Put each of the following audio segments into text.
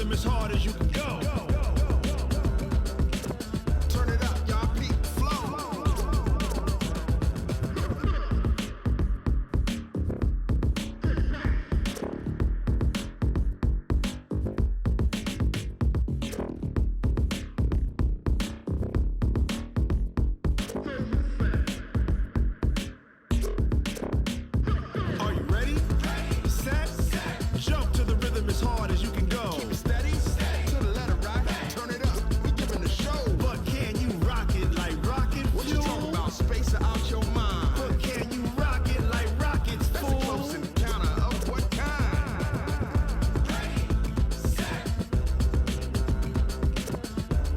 rhythm as hard as you can go. Turn it up, y'all. Peak flow. Are you ready? Set. Jump to the rhythm as hard as you can go. Keep it steady. To the letter, right? Turn it up. We giving the show. But can you rock it like rocket fuel? What you talking about? Space out your mind. But can you rock it like rockets, fool? That's a close encounter of what kind? Ready, set,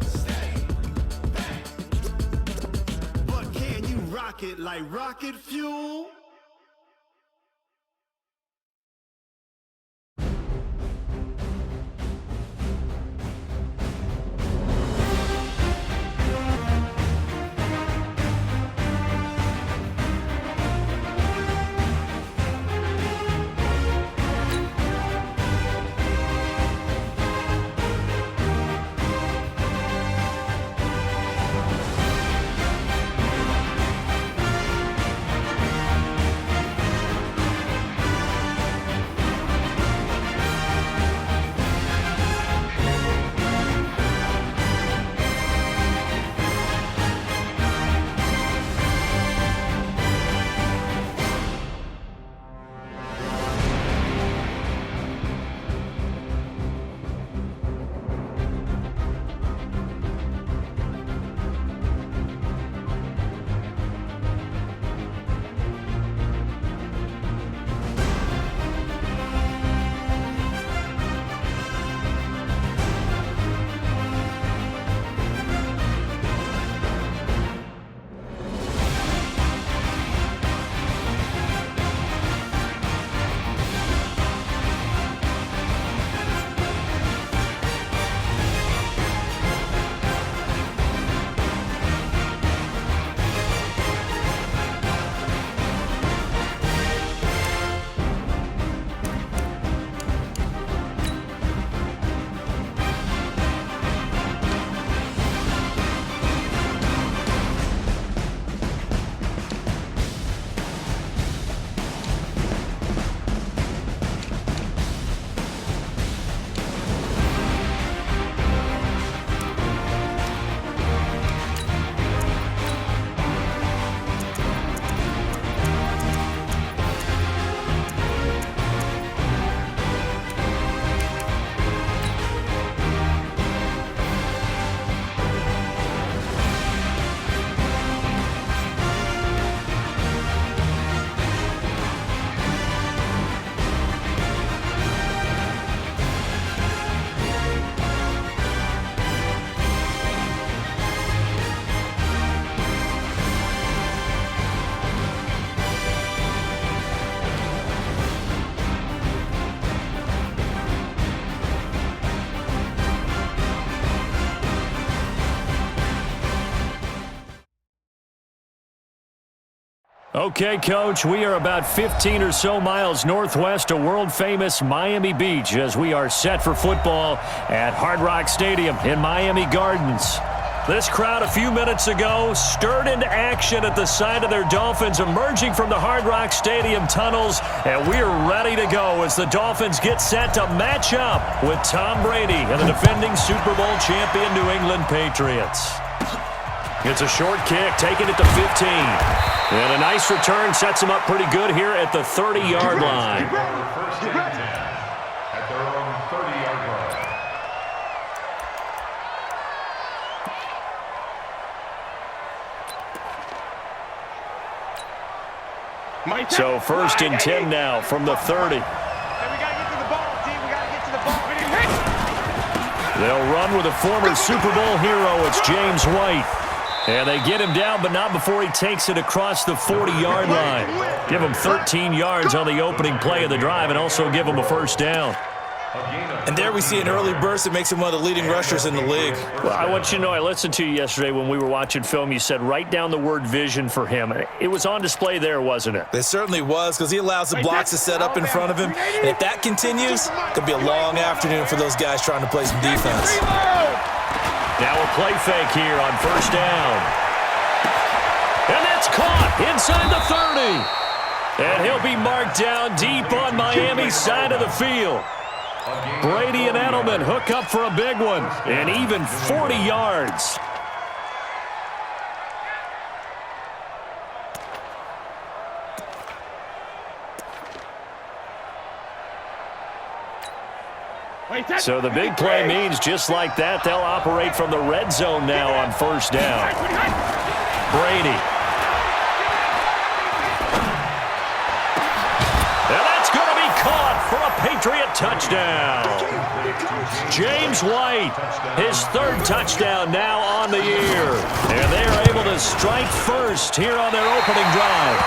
stay back. But can you rock it like rocket fuel? Okay, Coach, we are about 15 or so miles northwest of world-famous Miami Beach as we are set for football at Hard Rock Stadium in Miami Gardens. This crowd a few minutes ago stirred into action at the side of their Dolphins emerging from the Hard Rock Stadium tunnels, and we are ready to go as the Dolphins get set to match up with Tom Brady and the defending Super Bowl champion New England Patriots. It's a short kick, taking it to 15. And a nice return sets him up pretty good here at the 30-yard line. First and 10 at their own 30-yard line. So first and 10 now from the 30. They'll run with a former Super Bowl hero. It's James White. And they get him down, but not before he takes it across the 40-yard line. Give him 13 yards on the opening play of the drive and also give him a first down. And there we see an early burst that makes him one of the leading rushers in the league. Well, I want you to know I listened to you yesterday when we were watching film. You said write down the word vision for him. It was on display there, wasn't it? It certainly was, because he allows the blocks to set up in front of him. And if that continues, it could be a long afternoon for those guys trying to play some defense. Now a play fake here on first down. And that's caught inside the 30. And he'll be marked down deep on Miami's side of the field. Brady and Edelman hook up for a big one, and even 40 yards. So the big play means just like that, they'll operate from the red zone now on first down. Brady. And that's going to be caught for a Patriot touchdown. James White, his third touchdown now on the year. And they are able to strike first here on their opening drive.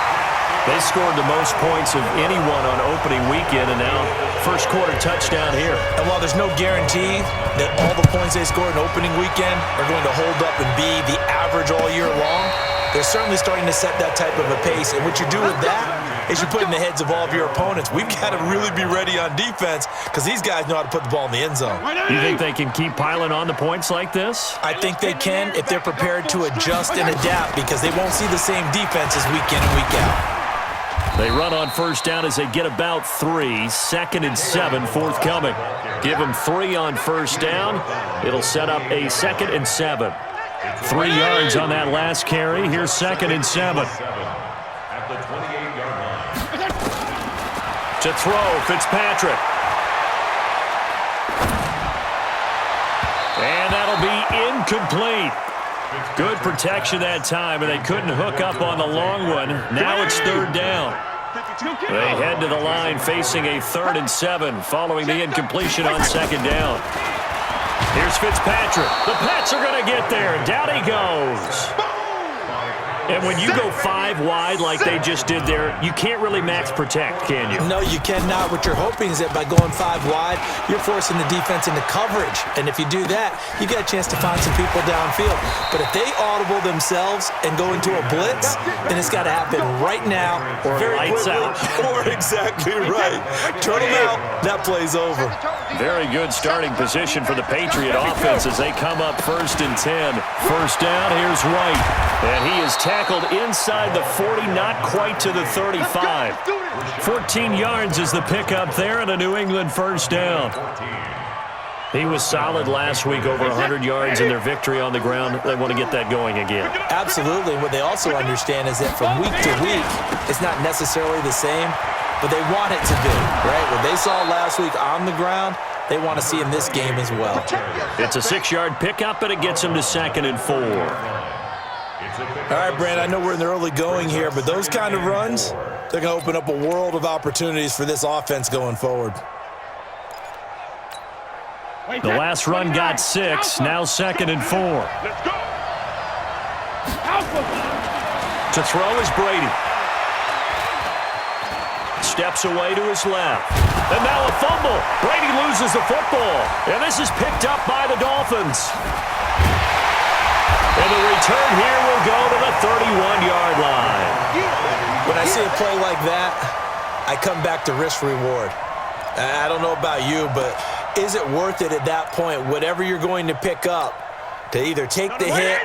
They scored the most points of anyone on opening weekend, and now first quarter touchdown here. And while there's no guarantee that all the points they scored in opening weekend are going to hold up and be the average all year long, they're certainly starting to set that type of a pace. And what you do with that is you put in the heads of all of your opponents, we've got to really be ready on defense because these guys know how to put the ball in the end zone. You think they can keep piling on the points like this? I think they can if they're prepared to adjust and adapt, because they won't see the same defenses week in and week out. They run on first down as they get about 3. 2nd and 7 forthcoming. Give them 3 on first down. It'll set up a 2nd and 7. 3 yards on that last carry. Here's 2nd and 7. To throw, Fitzpatrick. And that'll be incomplete. Good protection that time, and they couldn't hook up on the long one. Now it's 3rd down. They head to the line facing a 3rd and 7 following the incompletion on 2nd down. Here's Fitzpatrick. The Pats are going to get there. Down he goes. And when you go 5 wide like they just did there, you can't really max protect, can you? No, you cannot. What you're hoping is that by going 5 wide, you're forcing the defense into coverage. And if you do that, you get a chance to find some people downfield. But if they audible themselves and go into a blitz, then it's got to happen right now. Or lights out. Or exactly right. Turn them out. That play's over. Very good starting position for the Patriot offense as they come up 1st and 10. First down, here's White. And he is tackled inside the 40, not quite to the 35. 14 yards is the pickup there, and a New England first down. He was solid last week, over 100 yards in their victory on the ground. They want to get that going again. Absolutely. What they also understand is that from week to week, it's not necessarily the same, but they want it to be, right? What they saw last week on the ground, they want to see in this game as well. It's a 6-yard pickup, and it gets them to 2nd and 4. All right, Brand, I know we're in the early going here, but those kind of runs, they're going to open up a world of opportunities for this offense going forward. The last run got 6, now 2nd and 4. To throw is Brady. Steps away to his left. And now a fumble. Brady loses the football. And this is picked up by the Dolphins. And the return here will go to the 31-yard line. When I see a play like that, I come back to risk-reward. I don't know about you, but is it worth it at that point, whatever you're going to pick up, to either take the hit,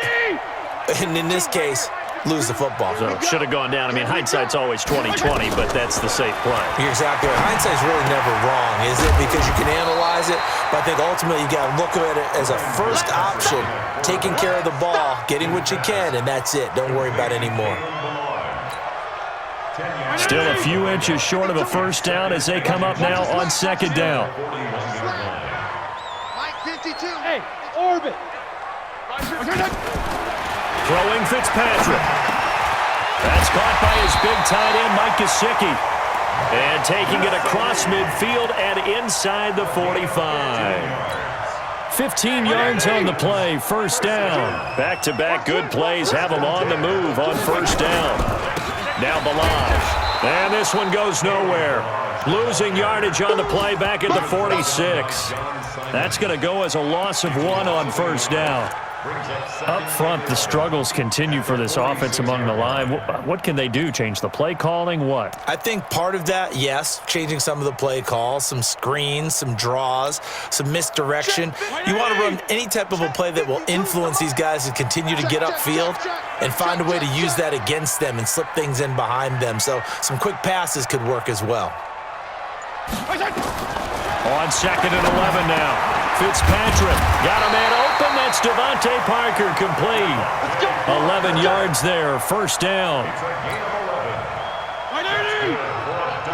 and in this case, lose the football? So should have gone down. I mean, hindsight's always 20/20, but that's the safe play. You're exactly right. Hindsight's really never wrong, is it? Because you can analyze it, but I think ultimately you got to look at it as a first option, taking care of the ball, getting what you can, and that's it. Don't worry about it anymore. Still a few inches short of a first down as they come up now on 2nd down. Hey, orbit. Throwing Fitzpatrick. That's caught by his big tight end, Mike Gesicki. And taking it across midfield and inside the 45. 15 yards on the play, first down. Back-to-back good plays have them on the move on first down. Now Balaj. And this one goes nowhere. Losing yardage on the play back at the 46. That's going to go as a loss of 1 on first down. Up front, the struggles continue for this offense among the line. What can they do? Change the play calling? What? I think part of that, yes, changing some of the play calls, some screens, some draws, some misdirection. You want to run any type of a play that will influence these guys to continue to get upfield and find a way to use that against them and slip things in behind them. So some quick passes could work as well. On 2nd and 11 now. Fitzpatrick got a man open. That's Devontae Parker complete. 11 yards there. First down.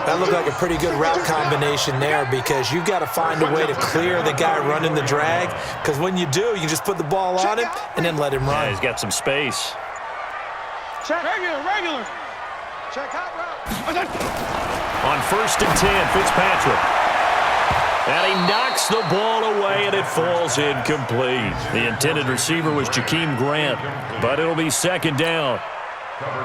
That looked like a pretty good route combination there because you've got to find a way to clear the guy running the drag, because when you do, you just put the ball on him and then let him run. Yeah, he's got some space. Check. Regular. Check out route. On 1st and 10, Fitzpatrick. And he knocks the ball away, and it falls incomplete. The intended receiver was Jakeem Grant, but it'll be 2nd down.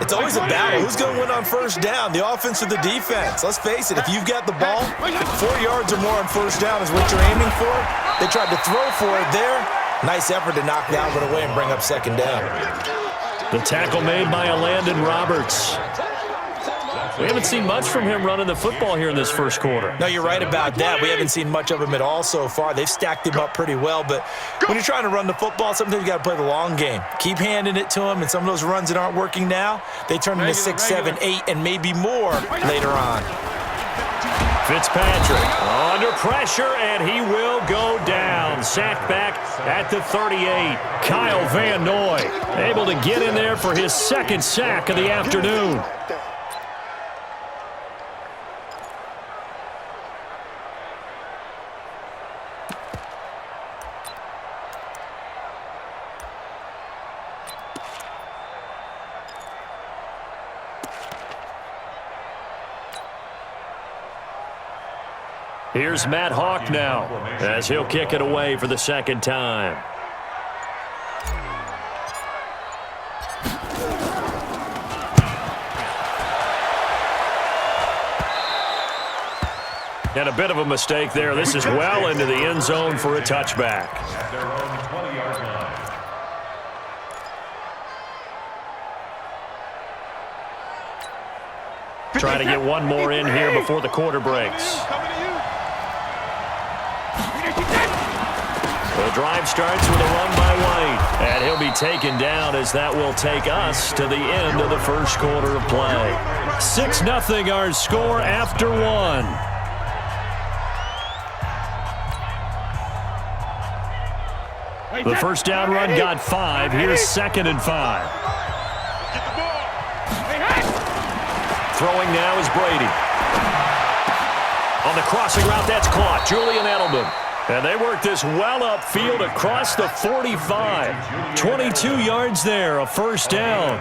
It's always a battle. Who's going to win on first down, the offense or the defense? Let's face it, if you've got the ball, 4 yards or more on first down is what you're aiming for. They tried to throw for it there. Nice effort to knock that one away and bring up 2nd down. The tackle made by Landon Roberts. We haven't seen much from him running the football here in this first quarter. No, you're right about that. We haven't seen much of him at all so far. They've stacked him up pretty well, but when you're trying to run the football, sometimes you got to play the long game. Keep handing it to him, and some of those runs that aren't working now, they turn into 6, 7, 8, and maybe more later on. Fitzpatrick under pressure, and he will go down. Sacked back at the 38. Kyle Van Noy able to get in there for his 2nd sack of the afternoon. Here's Matt Hawk now as he'll kick it away for the 2nd time. And a bit of a mistake there. This is well into the end zone for a touchback. At their own 20-yard line. Trying to get one more in here before the quarter breaks. The drive starts with a run by White, and he'll be taken down as that will take us to the end of the first quarter of play. 6-0 our score after 1. The first down run got 5. Here's 2nd and 5. Throwing now is Brady. On the crossing route, that's caught. Julian Edelman. And they work this well upfield across the 45. 22 yards there, a first down.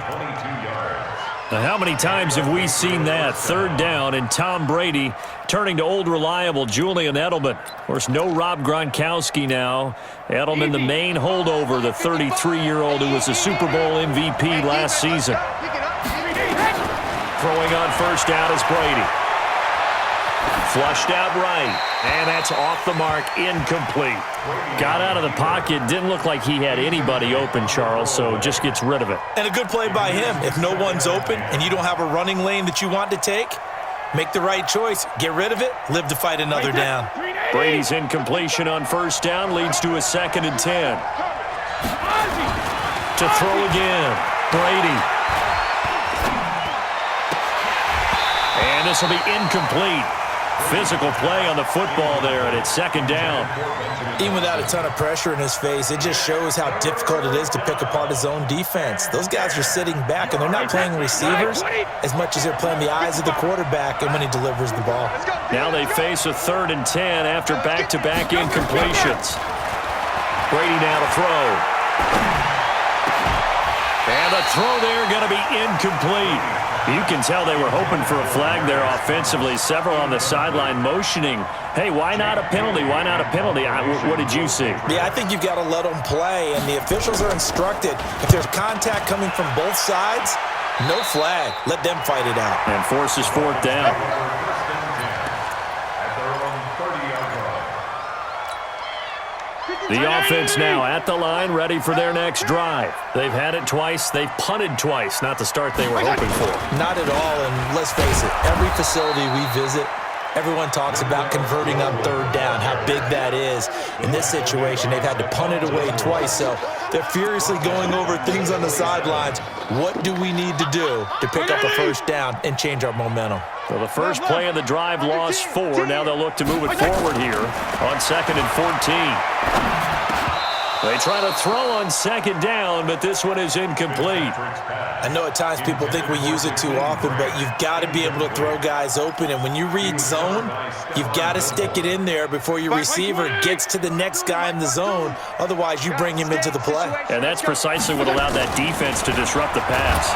Now, how many times have we seen that? 3rd down, and Tom Brady turning to old reliable Julian Edelman. Of course, no Rob Gronkowski now. Edelman, the main holdover, the 33-year-old who was a Super Bowl MVP last season. Throwing on first down is Brady. Flushed out right, and that's off the mark, incomplete. Got out of the pocket, didn't look like he had anybody open, Charles, so just gets rid of it. And a good play by him. If no one's open and you don't have a running lane that you want to take, make the right choice. Get rid of it, live to fight another down. Brady's incompletion on first down leads to a 2nd and 10. To throw again, Brady. And this will be incomplete. Physical play on the football there, and it's 2nd down. Even without a ton of pressure in his face, it just shows how difficult it is to pick apart his own defense. Those guys are sitting back, and they're not playing receivers as much as they're playing the eyes of the quarterback and when he delivers the ball. Now they face a 3rd and 10 after back-to-back incompletions. Brady now to throw. And the throw there going to be incomplete. You can tell they were hoping for a flag there offensively. Several on the sideline motioning, hey, why not a penalty? Why not a penalty? What did you see? Yeah, I think you've got to let them play, and the officials are instructed. If there's contact coming from both sides, no flag. Let them fight it out. And forces 4th down. The offense now at the line, ready for their next drive. They've had it twice. They've punted twice. Not the start they were hoping for. Not at all, and let's face it, every facility we visit, everyone talks about converting on third down, how big that is. In this situation, they've had to punt it away twice, so they're furiously going over things on the sidelines. What do we need to do to pick up a first down and change our momentum? So the first play of the drive lost 4. Now they'll look to move it forward here on 2nd and 14. They try to throw on 2nd down, but this one is incomplete. I know at times people think we use it too often, but you've got to be able to throw guys open. And when you read zone, you've got to stick it in there before your receiver gets to the next guy in the zone. Otherwise, you bring him into the play. And that's precisely what allowed that defense to disrupt the pass.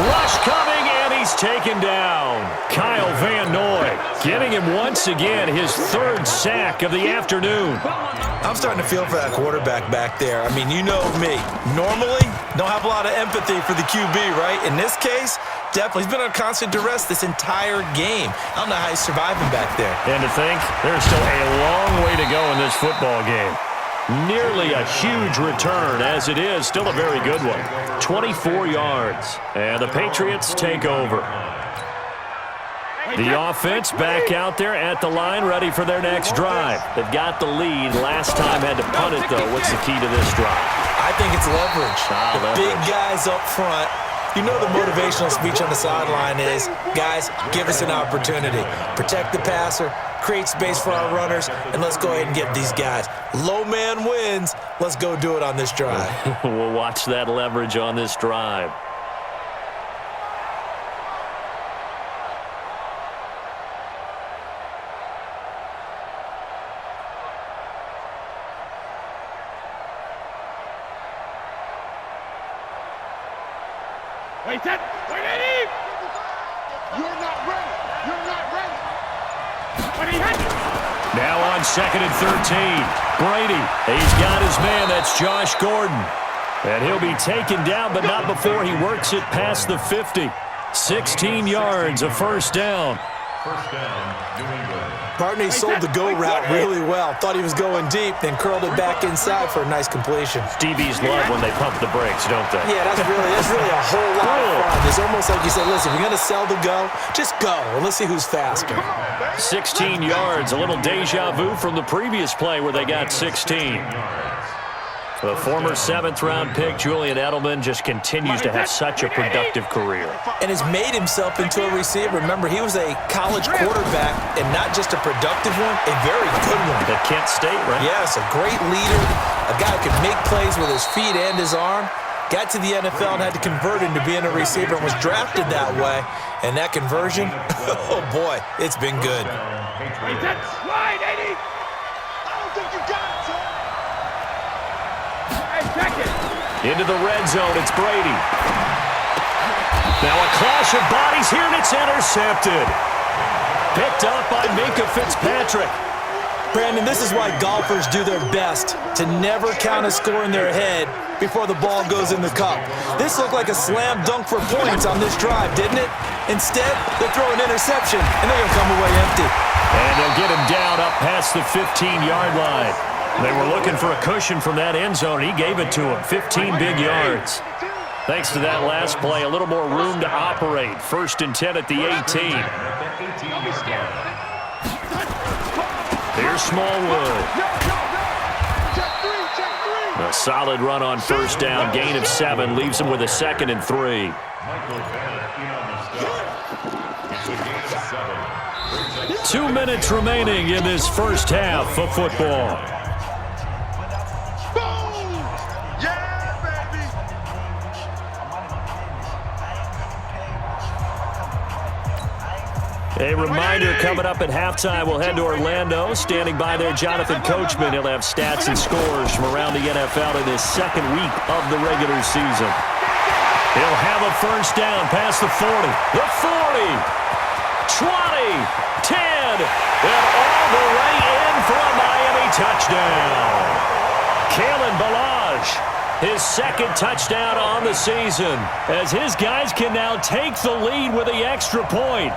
Rush coming, and he's taken down. Kyle Van Noy getting him once again his 3rd sack of the afternoon. I'm starting to feel for that quarterback back there. I mean, you know me. Normally, don't have a lot of empathy for the QB, right? In this case, definitely. He's been on constant duress this entire game. I don't know how he's surviving back there. And to think, there's still a long way to go in this football game. Nearly a huge return. As it is, still a very good one. 24 yards. And the Patriots take over. The offense back out there at the line, ready for their next drive. They've got the lead. Last time had to punt it, though. What's the key to this drive? I think it's leverage. Big guys up front. You know the motivational speech on the sideline is, guys, give us an opportunity. Protect the passer, create space for our runners, and let's go ahead and get these guys. Low man wins. Let's go do it on this drive. We'll watch that leverage on this drive. Wait, Eddie! You're not ready. You're not ready. But he hit it. Now on 2nd and 13. Brady, he's got his man. That's Josh Gordon. And he'll be taken down, but not before he works it past the 50. 16 yards, a first down. First down, New England. Barney sold the go route really well. Thought he was going deep, then curled it back inside for a nice completion. DBs love when they pump the brakes, don't they? Yeah, that's really a whole lot of fun. It's almost like you said, listen, we're going to sell the go. Just go, and let's see who's faster. 16 yards, a little deja vu from the previous play where they got 16. The former 7th-round pick, Julian Edelman, just continues to have such a productive career. And has made himself into a receiver. Remember, he was a college quarterback, and not just a productive one, a very good one. At Kent State, right? Yes, a great leader, a guy who could make plays with his feet and his arm. Got to the NFL and had to convert into being a receiver and was drafted that way. And that conversion, oh boy, it's been good. Wait, that's right, Eddie! I don't think you got it, son! Into the red zone, it's Brady. Now a clash of bodies here, and it's intercepted. Picked up by Minkah Fitzpatrick. Brandon, this is why golfers do their best to never count a score in their head before the ball goes in the cup. This looked like a slam dunk for points on this drive, didn't it? Instead, they throw an interception, and they're going to come away empty. And they'll get him down up past the 15-yard line. They were looking for a cushion from that end zone. He gave it to him, 15 big yards. Thanks to that last play, a little more room to operate. 1st and 10 at the 18. Here's Smallwood. A solid run on 1st down, gain of 7, leaves him with a 2nd and 3. 2 minutes remaining in this first half of football. A reminder coming up at halftime, we'll head to Orlando. Standing by there, Jonathan Coachman. He'll have stats and scores from around the NFL in his 2nd week of the regular season. He'll have a first down past the 40, the 40, 20, 10, and all the way in for a Miami touchdown. Kalen Ballage, his 2nd touchdown on the season, as his guys can now take the lead with the extra point.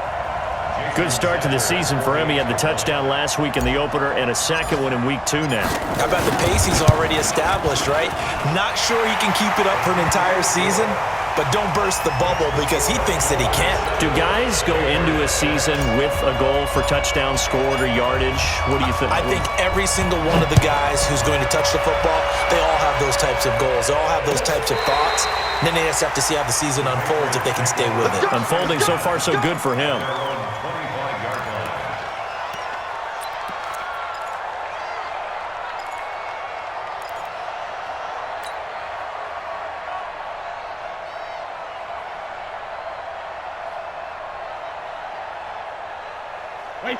Good start to the season for him. He had the touchdown last week in the opener and a second one in week 2 now. How about the pace he's already established, right? Not sure he can keep it up for an entire season, but don't burst the bubble because he thinks that he can. Do guys go into a season with a goal for touchdowns scored or yardage? What do you think? I think every single one of the guys who's going to touch the football, they all have those types of goals. They all have those types of thoughts. And then they just have to see how the season unfolds if they can stay with it. Unfolding so far so good for him.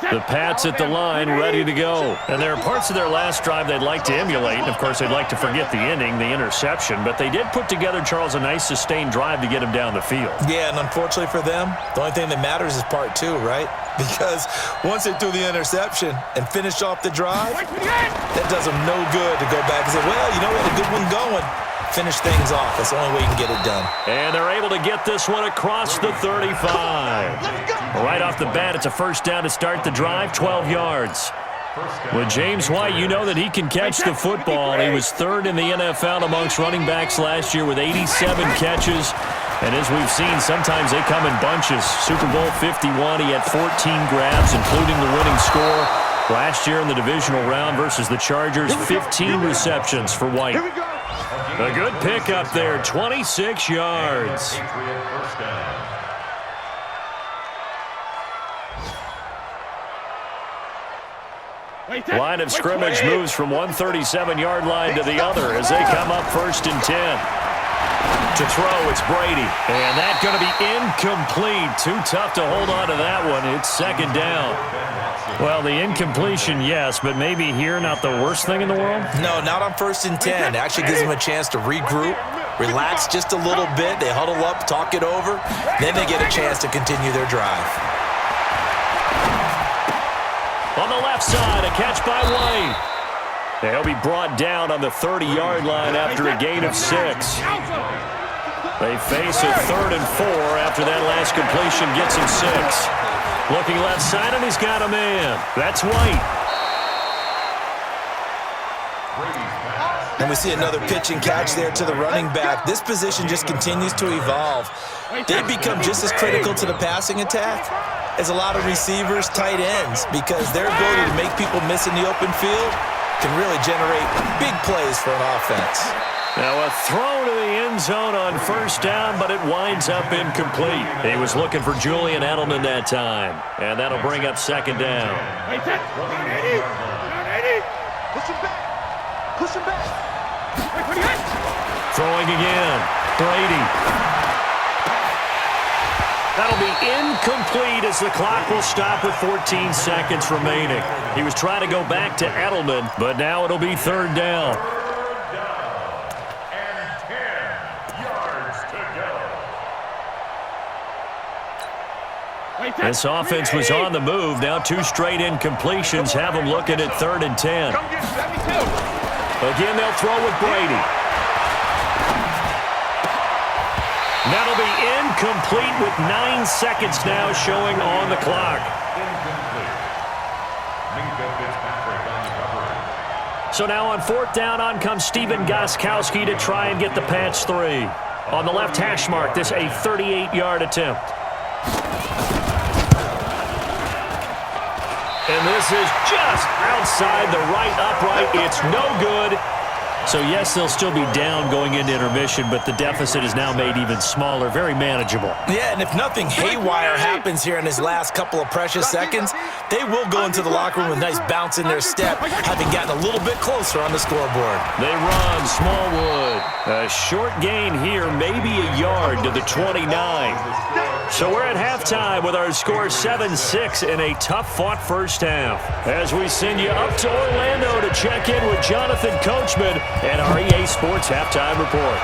The Pats at the line, ready to go. And there are parts of their last drive they'd like to emulate. And, of course, they'd like to forget the ending, the interception. But they did put together, Charles, a nice sustained drive to get him down the field. Yeah, and unfortunately for them, the only thing that matters is part 2, right? Because once they threw the interception and finished off the drive, that does them no good to go back and say, well, you know, we had a good one going. Finish things off. That's the only way you can get it done. And they're able to get this one across the 35. Right off the bat, it's a first down to start the drive, 12 yards. With James White, you know that he can catch the football. He was 3rd in the NFL amongst running backs last year with 87 catches. And as we've seen, sometimes they come in bunches. Super Bowl 51, he had 14 grabs, including the winning score. Last year in the divisional round versus the Chargers, 15 receptions for White. A good pick up there, 26 yards. Line of scrimmage moves from one 37-yard line to the other as they come up 1st and 10. To throw, it's Brady. And that's going to be incomplete. Too tough to hold on to that one. It's 2nd down. Well, the incompletion, yes, but maybe here not the worst thing in the world? No, not on 1st and 10. It actually gives them a chance to regroup, relax just a little bit. They huddle up, talk it over. Then they get a chance to continue their drive. On the left side, a catch by White. They'll be brought down on the 30-yard line after a gain of 6. They face a 3rd and 4 after that last completion gets him 6. Looking left side, and he's got a man. That's White. And we see another pitch and catch there to the running back. This position just continues to evolve. They become just as critical to the passing attack as a lot of receivers, tight ends, because their ability to make people miss in the open field can really generate big plays for an offense. Now a throw to the end zone on 1st down, but it winds up incomplete. He was looking for Julian Edelman that time, and that'll bring up 2nd down. Push him back. Push him back. Throwing again. Brady. That'll be incomplete as the clock will stop with 14 seconds remaining. He was trying to go back to Edelman, but now it'll be 3rd down. This offense was on the move. Now 2 straight incompletions have them looking at 3rd and 10. Again, they'll throw with Brady. That'll be incomplete with 9 seconds now showing on the clock. So now on 4th down, on comes Stephen Gostkowski to try and get the Pats 3. On the left hash mark, this a 38-yard attempt. And this is just outside the right upright. It's no good. So, yes, they'll still be down going into intermission, but the deficit is now made even smaller, very manageable. Yeah, and if nothing haywire happens here in his last couple of precious seconds, they will go into the locker room with a nice bounce in their step, having gotten a little bit closer on the scoreboard. They run, Smallwood. A short gain here, maybe a yard to the 29. So we're at halftime with our score 7-6 in a tough-fought 1st half. As we send you up to Orlando to check in with Jonathan Coachman and our EA Sports Halftime Report.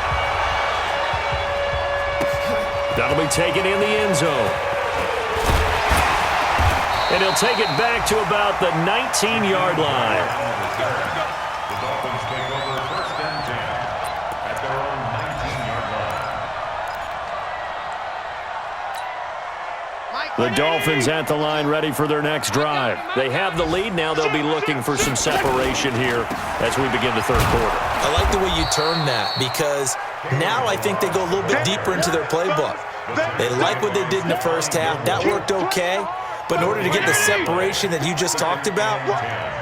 That'll be taken in the end zone. And he'll take it back to about the 19-yard line. The Dolphins take over 1st and 10 at their own 19-yard line. The Dolphins at the line ready for their next drive. They have the lead. Now they'll be looking for some separation here as we begin the third quarter. I like the way you term that because now I think they go a little bit deeper into their playbook. They like what they did in the first half. That worked okay. But in order to get the separation that you just talked about,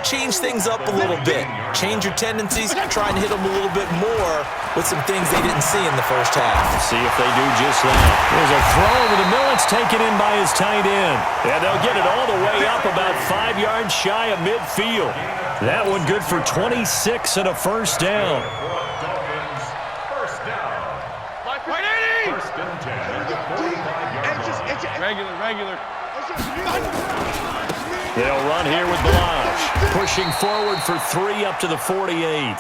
change things up a little bit. Change your tendencies, try and hit them a little bit more with some things they didn't see in the first half. See if they do just that. There's a throw over the middle. It's taken in by his tight end. And they'll get it all the way up about 5 yards shy of midfield. That one good for 26 and a first down. First down. First and 10. Regular. They'll run here with Blanche. Pushing forward for 3 up to the 48.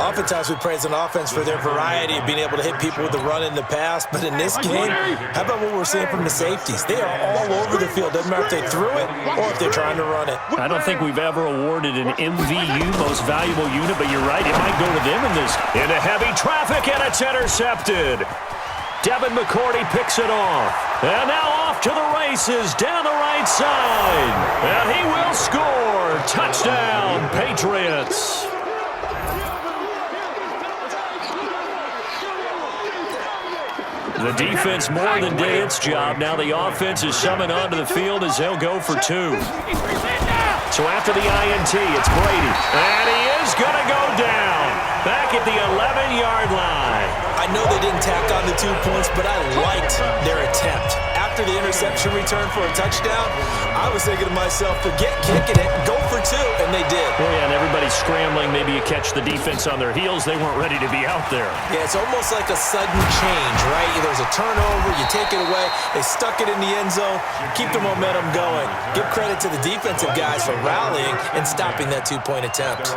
Oftentimes we praise an offense for their variety of being able to hit people with the run in the pass. But in this game, how about what we're seeing from the safeties? They are all over the field. Doesn't matter if they threw it or if they're trying to run it. I don't think we've ever awarded an MVU, most valuable unit, but you're right. It might go to them in this. Into heavy traffic, and it's intercepted. Devin McCourty picks it off. And now off to the races down the right side. And he will score. Touchdown, Patriots. The defense more than did its job. Now the offense is summoned onto the field as they'll go for 2. So after the INT, it's Brady. And he is going to go down. Back at the 11-yard line. I know they didn't tack on the 2 points, but I liked their attempt. After the interception return for a touchdown, I was thinking to myself, forget kicking it, go for 2, and they did. Oh, yeah, and everybody's scrambling. Maybe you catch the defense on their heels. They weren't ready to be out there. Yeah, it's almost like a sudden change, right? There's a turnover, you take it away, they stuck it in the end zone, keep the momentum going. Give credit to the defensive guys for rallying and stopping that 2-point attempt.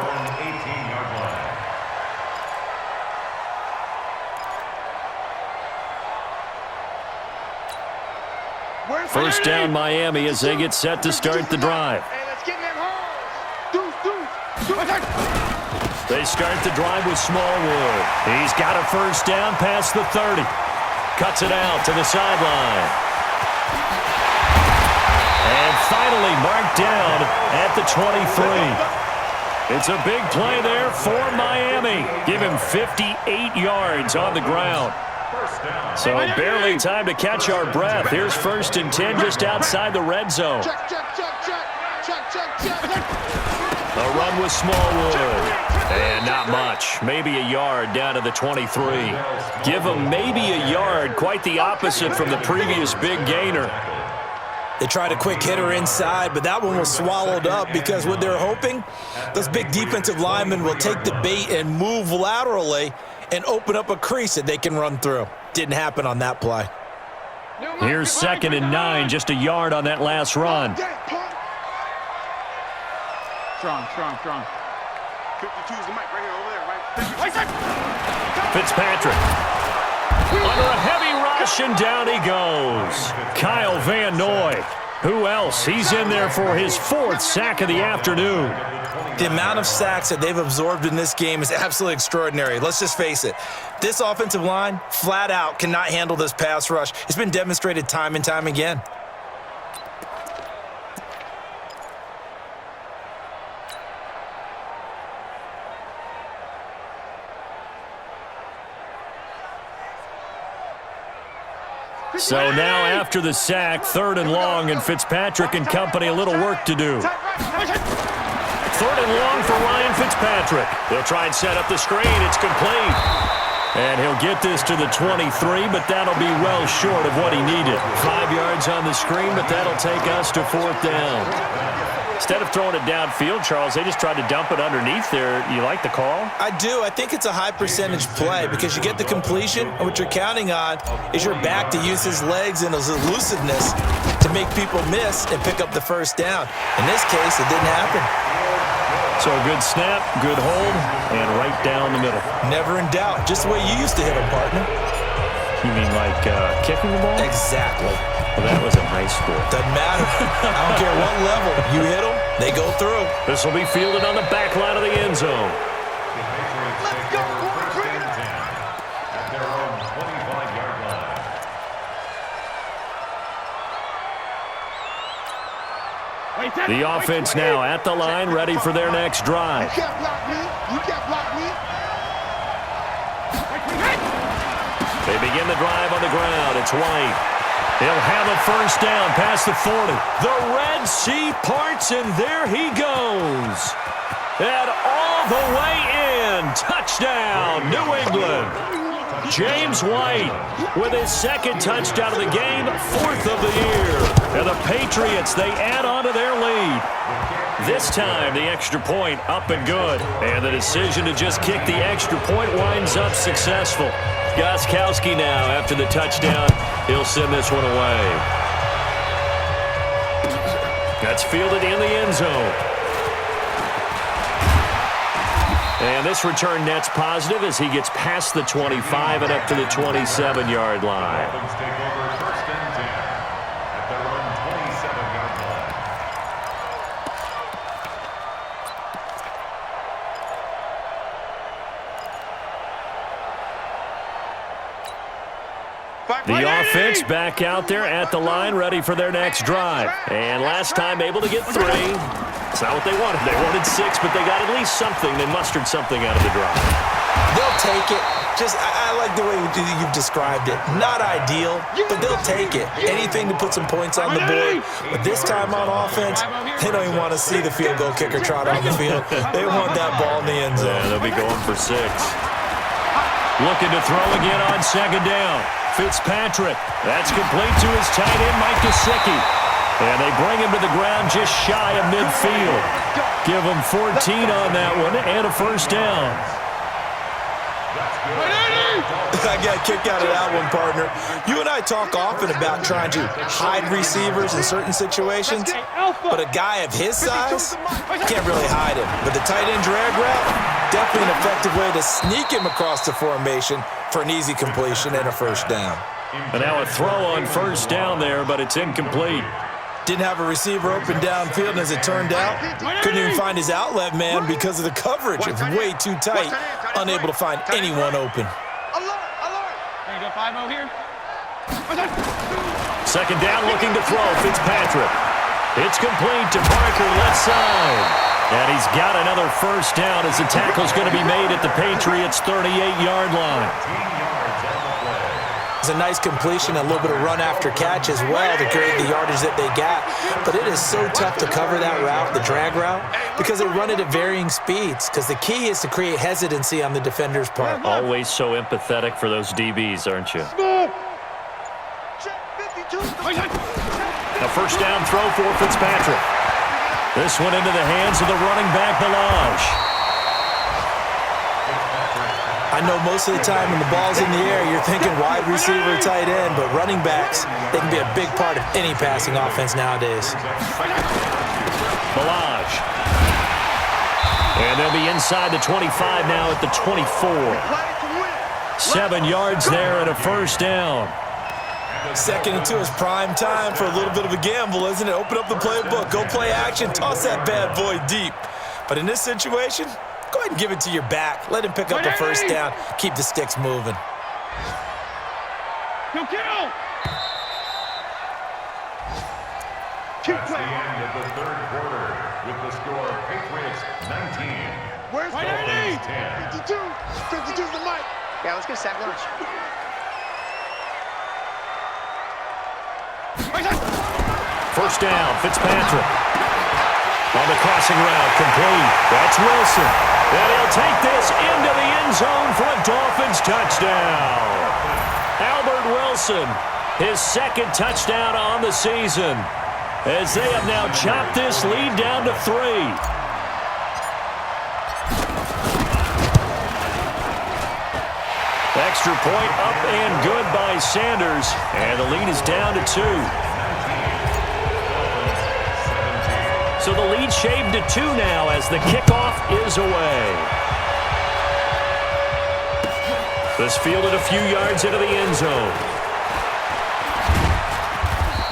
First down, Miami, as they get set to start the drive. They start the drive with Smallwood. He's got a first down past the 30. Cuts it out to the sideline. And finally marked down at the 23. It's a big play there for Miami. Give him 58 yards on the ground. So barely time to catch our breath. Here's first and 10 just outside the red zone. A run with Smallwood. And not much. Maybe a yard down to the 23. Give him maybe a yard. Quite the opposite from the previous big gainer. They tried a quick hitter inside, but that one was swallowed up because what they're hoping, those big defensive linemen will take the bait and move laterally and open up a crease that they can run through. Didn't happen on that play. Here's second and 9, just a yard on that last run. Strong. 52's the mic right here, over there, right? Fitzpatrick. Under a heavy rush, and down he goes. Kyle Van Noy. Who else? He's in there for his 4th sack of the afternoon. The amount of sacks that they've absorbed in this game is absolutely extraordinary. Let's just face it. This offensive line, flat out, cannot handle this pass rush. It's been demonstrated time and time again. So now after the sack, 3rd and long, and Fitzpatrick and company a little work to do. 3rd and long for Ryan Fitzpatrick. They'll try and set up the screen. It's complete. And he'll get this to the 23, but that'll be well short of what he needed. 5 yards on the screen, but that'll take us to 4th down. Instead of throwing it downfield, Charles, they just tried to dump it underneath there. You like the call? I do. I think it's a high percentage play because you get the completion, and what you're counting on is your back to use his legs and his elusiveness to make people miss and pick up the first down. In this case, it didn't happen. So a good snap, good hold, and right down the middle. Never in doubt. Just the way you used to hit them, partner. You mean like kicking the ball? Exactly. Well, that was in high school. Doesn't matter. I don't care what level. You hit them, they go through. This will be fielded on the back line of the end zone. Let's go, first and 10 at their own 25-yard line. The offense now at the line, ready for their next drive. You can't block me. You can't block me. They begin the drive on the ground. It's White. He'll have a first down past the 40. The Red Sea parts, and there he goes. And all the way in. Touchdown, New England. James White with his second touchdown of the game, 4th of the year. And the Patriots, they add on to their lead. This time, the extra point up and good. And the decision to just kick the extra point winds up successful. Gostkowski now, after the touchdown, he'll send this one away. That's fielded in the end zone. And this return net's positive as he gets past the 25 and up to the 27-yard line. Dolphins take over first and 10 at their own 27-yard line. The offense back out there at the line, ready for their next drive. And last time able to get 3. It's not what they wanted. They wanted 6, but they got at least something. They mustered something out of the drive. They'll take it. I like the way you've described it. Not ideal, but they'll take it. Anything to put some points on the board. But this time on offense, they don't even want to see the field goal kicker trot on the field. They want that ball in the end zone. Yeah, they'll be going for 6. Looking to throw again on second down. Fitzpatrick. That's complete to his tight end, Mike Gesicki. And they bring him to the ground just shy of midfield. Give him 14 on that one and a first down. I got a kick out of that one, partner. You and I talk often about trying to hide receivers in certain situations, but a guy of his size, can't really hide him. But the tight end drag route, definitely an effective way to sneak him across the formation for an easy completion and a first down. And now a throw on first down there, but it's incomplete. Didn't have a receiver open downfield, and as it turned out, couldn't even find his outlet man because of the coverage. It was way too tight, unable to find anyone open. Second down, looking to throw. Fitzpatrick. It's complete to Parker, left side. And he's got another first down as the tackle's going to be made at the Patriots' 38-yard line. It's a nice completion, a little bit of run after catch as well to create the yardage that they got. But it is so tough to cover that route, the drag route, because they run it at varying speeds. Because the key is to create hesitancy on the defender's part. Always so empathetic for those DBs, aren't you? A first down throw for Fitzpatrick. This one into the hands of the running back, Balaj. I know most of the time when the ball's in the air, you're thinking wide receiver, tight end, but running backs, they can be a big part of any passing offense nowadays. Balaj. And they'll be inside the 25 now at the 24. 7 yards there and a first down. Second and 2 is prime time for a little bit of a gamble, isn't it? Open up the playbook, go play action, toss that bad boy deep. But in this situation, go ahead and give it to your back. Let him pick up the first down. Keep the sticks moving. Kill! That's the end of the third quarter with the score Patriots 19. Where's Dolphins 10. 52 is the mic. Yeah, let's get sack lunch. First down, Fitzpatrick. On the crossing route, complete. That's Wilson. And he'll take this into the end zone for a Dolphins touchdown. Albert Wilson, his second touchdown on the season, as they have now chopped this lead down to 3. Extra point up and good by Sanders, and the lead is down to 2. So the lead shaved to 2 now as the kickoff is away. This fielded a few yards into the end zone.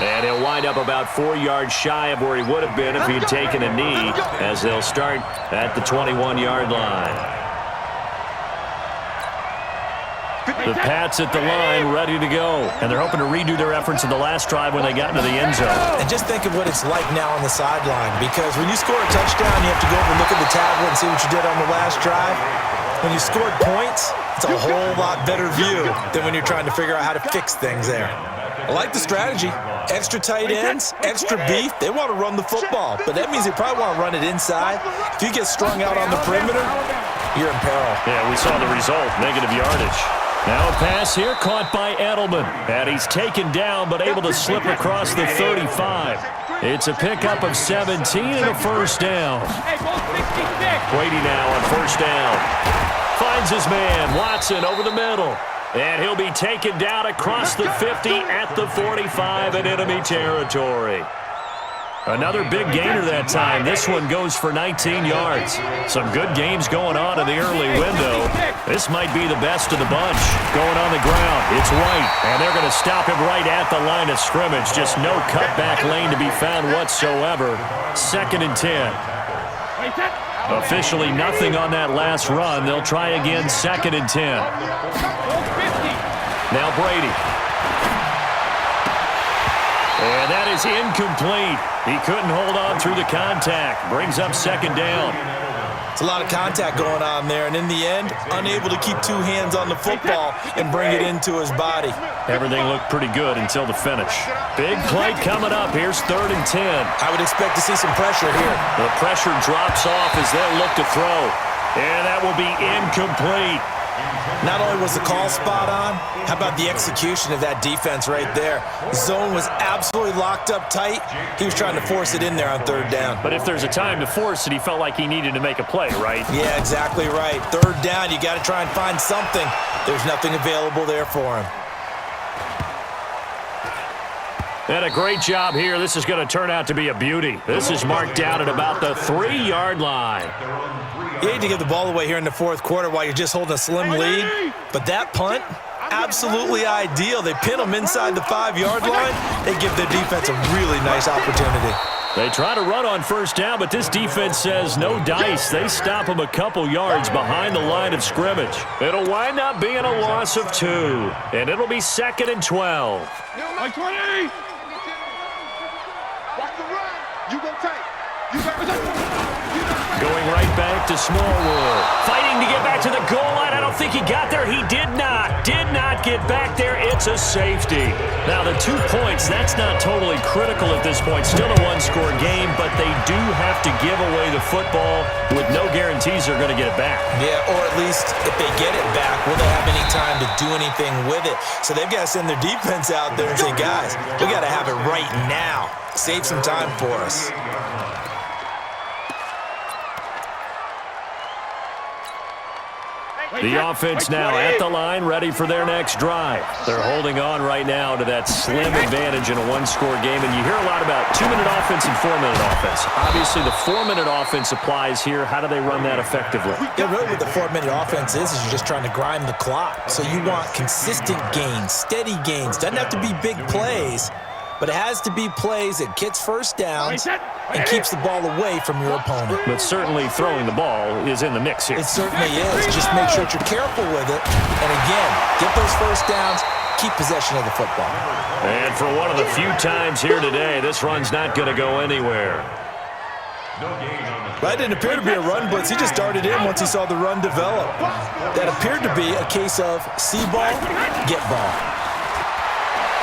And he'll wind up about 4 yards shy of where he would have been if he'd taken a knee, as they'll start at the 21-yard line. The Pats at the line, ready to go. And they're hoping to redo their efforts in the last drive when they got into the end zone. And just think of what it's like now on the sideline, because when you score a touchdown, you have to go over and look at the tablet and see what you did on the last drive. When you scored points, it's a whole lot better view than when you're trying to figure out how to fix things there. I like the strategy. Extra tight ends, extra beef. They want to run the football, but that means they probably want to run it inside. If you get strung out on the perimeter, you're in peril. Yeah, we saw the result, negative yardage. Now a pass here caught by Edelman. And he's taken down but able to slip across the 35. It's a pickup of 17 and a first down. Brady now on first down. Finds his man, Watson, over the middle. And he'll be taken down across the 50 at the 45 in enemy territory. Another big gainer that time. This one goes for 19 yards. Some good games going on in the early window. This might be the best of the bunch. Going on the ground, it's White. And they're going to stop him right at the line of scrimmage. Just no cutback lane to be found whatsoever. 2nd and 10. Officially nothing on that last run. They'll try again, 2nd and 10. Now Brady. And that is incomplete. He couldn't hold on through the contact. Brings up 2nd down. It's a lot of contact going on there, and in the end, unable to keep 2 hands on the football and bring it into his body. Everything looked pretty good until the finish. Big play coming up. Here's 3rd and 10. I would expect to see some pressure here. The pressure drops off as they'll look to throw. And that will be incomplete. Not only was the call spot on, how about the execution of that defense right there? Zone was absolutely locked up tight. He was trying to force it in there on 3rd down. But if there's a time to force it, he felt like he needed to make a play, right? Yeah, exactly right. 3rd down, you got to try and find something. There's nothing available there for him. And a great job here. This is going to turn out to be a beauty. This is marked down at about the 3-yard line. You hate to give the ball away here in the 4th quarter while you're just holding a slim lead, but that punt, absolutely ideal. They pin them inside the 5-yard line. They give their defense a really nice opportunity. They try to run on first down, but this defense says no dice. They stop them a couple yards behind the line of scrimmage. It'll wind up being a loss of 2, and it'll be 2nd and 12. Like 20. Watch the run. You go tight. You got Going right back to Smallwood. Fighting to get back to the goal line. I don't think he got there. He did not. Did not get back there. It's a safety. Now, the 2 points, that's not totally critical at this point. Still a 1-score game, but they do have to give away the football with no guarantees they're going to get it back. Yeah, or at least if they get it back, will they have any time to do anything with it? So they've got to send their defense out there and say, guys, we got to have it right now. Save some time for us. The offense now at the line, ready for their next drive. They're holding on right now to that slim advantage in a 1-score game, and you hear a lot about 2-minute offense and 4-minute offense. Obviously, the 4-minute offense applies here. How do they run that effectively? Yeah, really what the 4-minute offense is you're just trying to grind the clock. So you want consistent gains, steady gains. Doesn't have to be big plays, but it has to be plays that gets first downs and keeps the ball away from your opponent. But certainly throwing the ball is in the mix here. It certainly is. Just make sure that you're careful with it. And again, get those first downs, keep possession of the football. And for one of the few times here today, this run's not going to go anywhere. That didn't appear to be a run blitz. He just darted in once he saw the run develop. That appeared to be a case of see ball, get ball.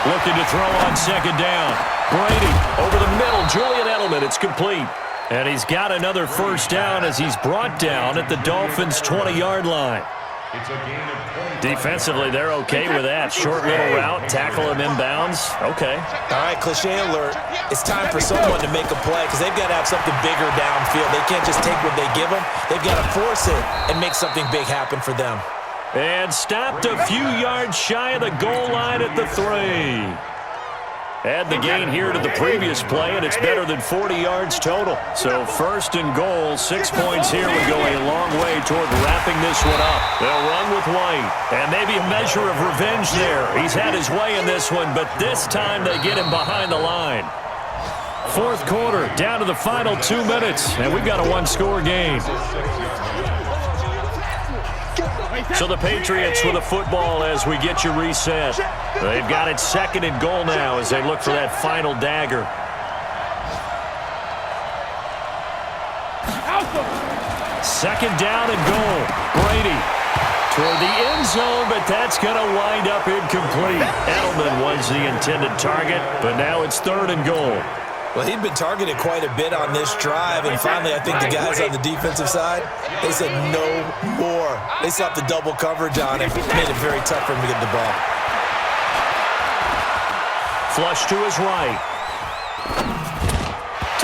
Looking to throw on 2nd down. Brady over the middle. Julian Edelman. It's complete. And he's got another first down as he's brought down at the Dolphins' 20-yard line. Defensively, they're okay with that. Short little route, tackle him inbounds. Okay. All right, cliche alert. It's time for someone to make a play because they've got to have something bigger downfield. They can't just take what they give them. They've got to force it and make something big happen for them. And stopped a few yards shy of the goal line at the 3. Add the gain here to the previous play, and it's better than 40 yards total. So 1st and goal, 6 points here would go a long way toward wrapping this one up. They'll run with White, and maybe a measure of revenge there. He's had his way in this one, but this time they get him behind the line. 4th quarter, down to the final 2 minutes, and we've got a 1-score game. So the Patriots with a football as we get you reset. They've got it 2nd and goal now as they look for that final dagger. Second down and goal. Brady toward the end zone, but that's going to wind up incomplete. Edelman was the intended target, but now it's 3rd and goal. Well, he'd been targeted quite a bit on this drive, and finally I think the guys on the defensive side, they said no more. They slapped the double coverage on him, made it very tough for him to get the ball. Flush to his right.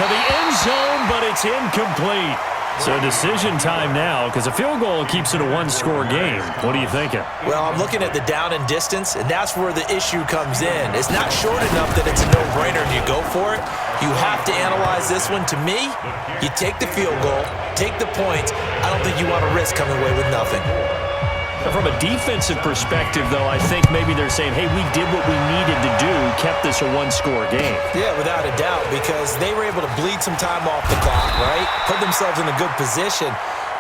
To the end zone, but it's incomplete. So decision time now because a field goal keeps it a one-score game. What are you thinking? Well, I'm looking at the down and distance, and that's where the issue comes in. It's not short enough that it's a no-brainer and you go for it. You have to analyze this one. To me, you take the field goal, take the points. I don't think you want to risk coming away with nothing. From a defensive perspective, though, I think maybe they're saying, hey, we did what we needed to do, kept this a one-score game. Yeah, without a doubt, because they were able to bleed some time off the clock, right? Put themselves in a good position,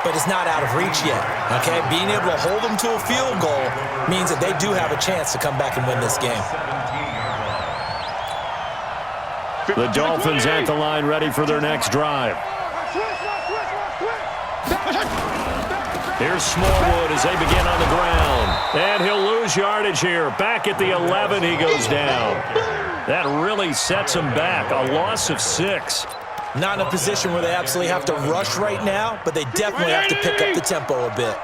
but it's not out of reach yet, okay? Being able to hold them to a field goal means that they do have a chance to come back and win this game. The Dolphins at the line ready for their next drive. Here's Smallwood as they begin on the ground. And he'll lose yardage here. Back at the 11, he goes down. That really sets him back. A loss of 6. Not in a position where they absolutely have to rush right now, but they definitely have to pick up the tempo a bit.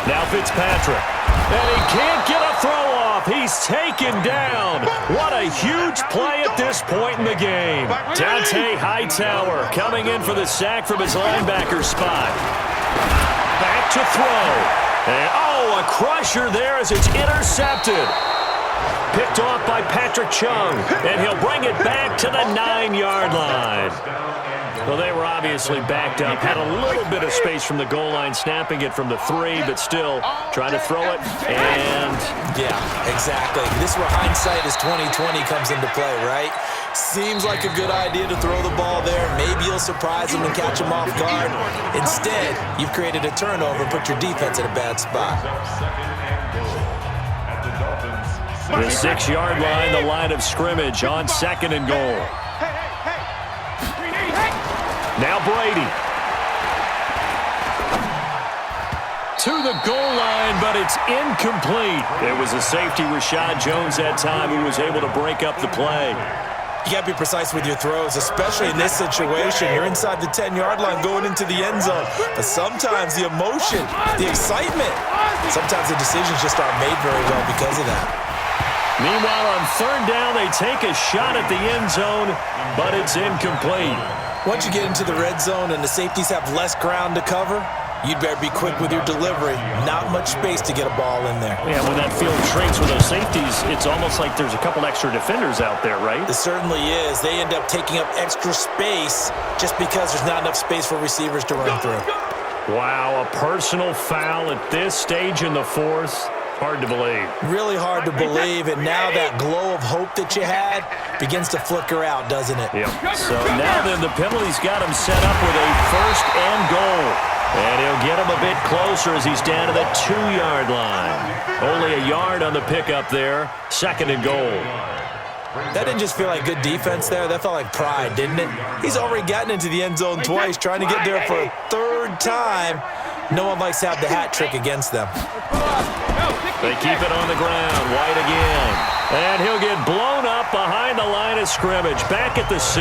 Now Fitzpatrick. And he can't get a throw off. He's taken down. What a huge play at this point in the game. Dante Hightower coming in for the sack from his linebacker spot. Back to throw. And, a crusher there as it's intercepted. Picked off by Patrick Chung. And he'll bring it back to the 9-yard line. Well, they were obviously backed up, had a little bit of space from the goal line, snapping it from the 3, but still trying to throw it, and... Yeah, exactly. This is where hindsight is 20/20 comes into play, right? Seems like a good idea to throw the ball there. Maybe you'll surprise them and catch them off guard. Instead, you've created a turnover and put your defense in a bad spot. The 6-yard line, the line of scrimmage on 2nd and goal. Now Brady. To the goal line, but it's incomplete. It was a safety, Rashad Jones, that time, who was able to break up the play. You got to be precise with your throws, especially in this situation. You're inside the 10-yard line going into the end zone. But sometimes the emotion, the excitement, sometimes the decisions just aren't made very well because of that. Meanwhile, on 3rd down, they take a shot at the end zone, but it's incomplete. Once you get into the red zone and the safeties have less ground to cover, you'd better be quick with your delivery. Not much space to get a ball in there. Yeah, when that field shrinks with those safeties, it's almost like there's a couple extra defenders out there, right? It certainly is. They end up taking up extra space just because there's not enough space for receivers to run through. Wow, a personal foul at this stage in the 4th. Hard to believe. Really hard to believe, and now that glow of hope that you had begins to flicker out, doesn't it? Yep. So now then the penalty's got him set up with a 1st and goal. And he'll get him a bit closer as he's down to the 2-yard line. Only a yard on the pickup there. 2nd and goal. That didn't just feel like good defense there. That felt like pride, didn't it? He's already gotten into the end zone twice, trying to get there for a 3rd time. No one likes to have the hat trick against them. They keep it on the ground. White again. And he'll get blown up behind the line of scrimmage. Back at the 6.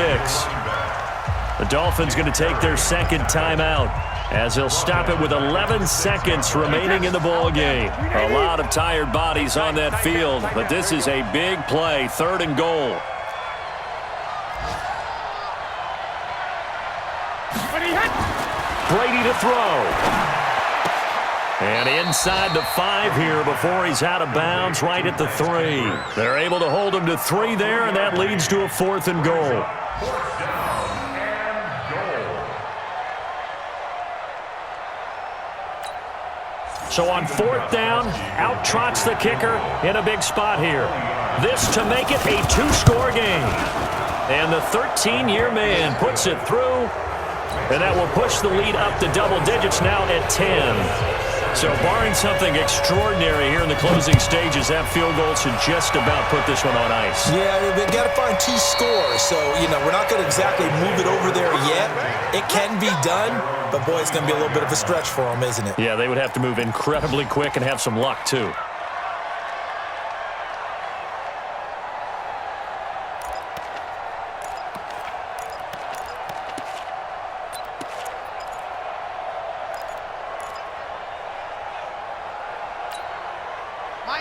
The Dolphins going to take their 2nd timeout as they'll stop it with 11 seconds remaining in the ball game. A lot of tired bodies on that field, but this is a big play. 3rd and goal. Brady to throw. And inside the 5 here before he's out of bounds, right at the 3. They're able to hold him to 3 there, and that leads to a 4th and goal. So on 4th down, out trots the kicker in a big spot here. This to make it a 2-score game. And the 13-year man puts it through And that will push the lead up to double digits now at 10. So barring something extraordinary here in the closing stages, that field goal should just about put this one on ice. Yeah, they've got to find 2 scores. So, we're not going to exactly move it over there yet. It can be done, but, boy, it's going to be a little bit of a stretch for them, isn't it? Yeah, they would have to move incredibly quick and have some luck, too.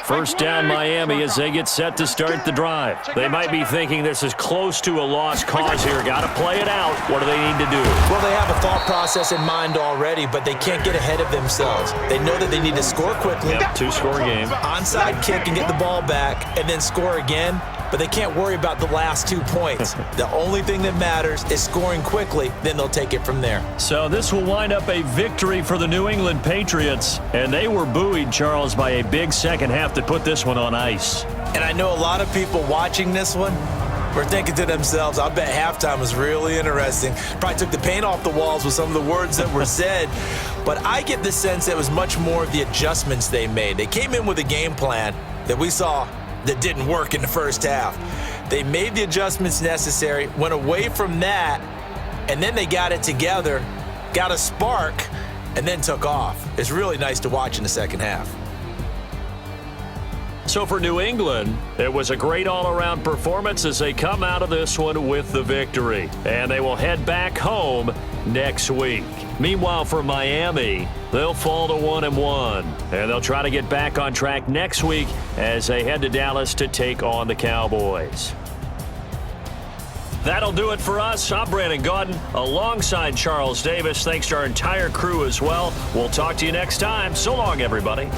First down Miami as they get set to start the drive. They might be thinking this is close to a lost cause here. Got to play it out. What do they need to do? Well, they have a thought process in mind already, but they can't get ahead of themselves. They know that they need to score quickly. Yep, 2-score game. Onside kick and get the ball back and then score again. But they can't worry about the last 2 points. The only thing that matters is scoring quickly, then they'll take it from there. So this will wind up a victory for the New England Patriots, and they were buoyed, Charles, by a big second half to put this one on ice. And I know a lot of people watching this one were thinking to themselves, I bet halftime was really interesting. Probably took the paint off the walls with some of the words that were said. But I get the sense it was much more of the adjustments they made. They came in with a game plan that we saw that didn't work in the first half. They made the adjustments necessary, went away from that, and then they got it together, got a spark, and then took off. It's really nice to watch in the second half. So for New England, it was a great all-around performance as they come out of this one with the victory. And they will head back home next week. Meanwhile, for Miami, they'll fall to 1-1. And they'll try to get back on track next week as they head to Dallas to take on the Cowboys. That'll do it for us. I'm Brandon Gaudin alongside Charles Davis. Thanks to our entire crew as well. We'll talk to you next time. So long, everybody.